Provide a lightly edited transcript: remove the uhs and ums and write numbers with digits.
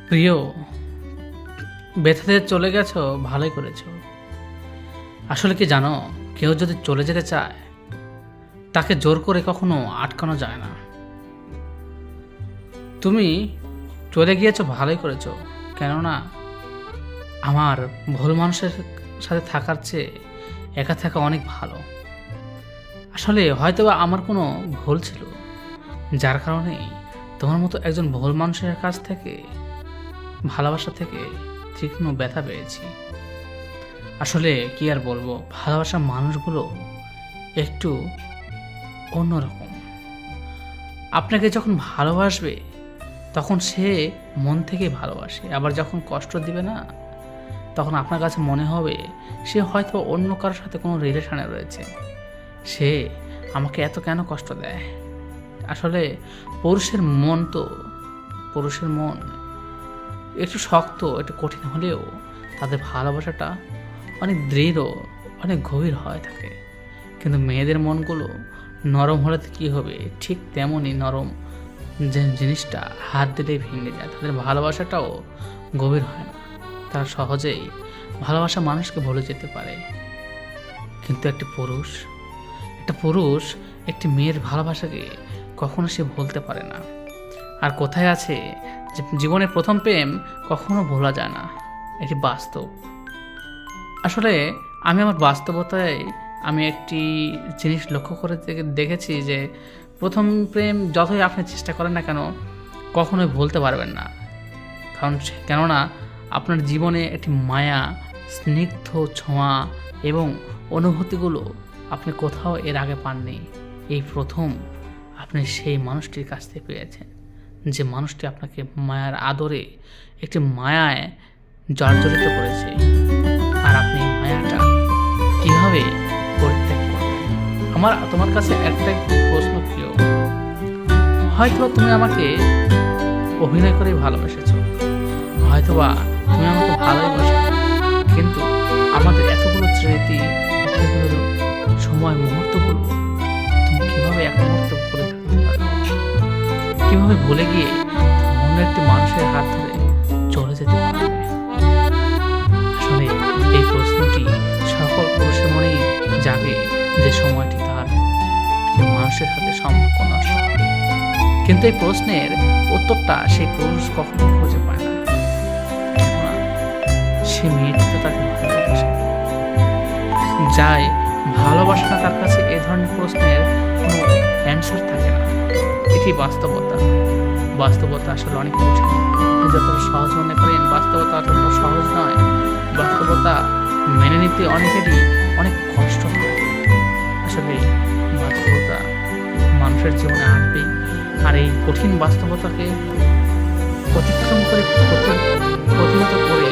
প্রিয়, ব্যথাতে চলে গেছো, ভালোই করেছো। আসলে কি জানো, কেউ যদি চলে যেতে চায় তাকে জোর করে কখনো আটকানো যায় না। তুমি চলে গিয়েছো, ভালোই করেছো। কেননা আমার ভুল মানুষের সাথে থাকার চেয়ে একা থাকা অনেক ভালো। আসলে হয়তোবা আমার কোনো ভুল ছিল, যার কারণে তোমার মতো একজন ভুল মানুষের কাছ থেকে, ভালোবাসা থেকে তীক্ষ্ণ ব্যথা পেয়েছি। আসলে কি আর বলবো, ভালোবাসার মানুষগুলো একটু অন্যরকম। আপনাকে যখন ভালোবাসবে তখন সে মন থেকে ভালোবাসে, আবার যখন কষ্ট দিবে না তখন আপনার কাছে মনে হবে সে হয়তো অন্য কারোর সাথে কোনো রিলেশনে রয়েছে, সে আমাকে এত কেন কষ্ট দেয়। আসলে পুরুষের মন একটু শক্ত, একটু কঠিন হলেও তাদের ভালোবাসাটা অনেক দৃঢ়, অনেক গভীর হয়ে থাকে। কিন্তু মেয়েদের মনগুলো নরম হলে কী হবে, ঠিক তেমনই নরম যে জিনিসটা হাত দিলেই ভেঙে যায়। তাদের ভালোবাসাটাও গভীর হয় না, তারা সহজেই ভালোবাসা মানুষকে ভুলে যেতে পারে। কিন্তু একটা পুরুষ একটি মেয়ের ভালোবাসাকে কখনো সে ভুলতে পারে না। আর কোথায় আছে যে জীবনের প্রথম প্রেম কখনো ভোলা যায় না, এটি বাস্তব। আসলে আমি আমার বাস্তবতায় আমি একটি জিনিস লক্ষ্য করে দেখেছি যে প্রথম প্রেম যতই আপনি চেষ্টা করেন না কেন কখনোই ভুলতে পারবেন না। কেননা আপনার জীবনে একটি মায়া, স্নিগ্ধ ছোঁয়া এবং অনুভূতিগুলো আপনি কোথাও এর আগে পাননি। এই প্রথম আপনি সেই মানুষটির কাছ থেকে পেয়েছেন, যে মানুষটি আপনাকে মায়ার আদরে একটি মায়ায় জর্জরিত করেছে। আর আপনি মায়াটা কিভাবে পরিত্যাগ করবেন? তোমার কাছে একটাই প্রশ্ন, প্রিয়। হয়তোবা তুমি আমাকে অভিনয় করে ভালোবেসেছো, হয়তোবা তুমি আমাকে ভালোই বাসো, কিন্তু আমাদের এতগুলো স্মৃতি, এতগুলো সময়, মুহূর্তগুলো তুমি কিভাবে এক মুহূর্ত ভুলে থাকতে পারবে? কিভাবে ভুলে গিয়ে অন্য একটি মানুষের হাত ধরে চলে যেতে পারবে? আসলে এই প্রশ্নটি সকল পুরুষের মনেই জাগে যে সময়টি তার মানুষের সাথে সম্পর্ক নষ্ট হয়। কিন্তু এই প্রশ্নের উত্তরটা সেই পুরুষ কখনো খুঁজে পায় না। কেননা সে মেয়েটি তো তাকে ভালোবাসে, যাই ভালোবাসা না, তার কাছে এ ধরনের প্রশ্নের কোনো অ্যান্সার থাকে না। এটি বাস্তবতা আসলে অনেক কঠিন। যতটা সহজ মনে করেন, বাস্তবতা অতটা সহজ নয়। বাস্তবতা মেনে নিতে অনেকেরই অনেক কষ্ট হয়। আসলে বাস্তবতা মানুষের জীবনে আসবে, আর এই কঠিন বাস্তবতাকে অতিক্রম করে, প্রতিহত করে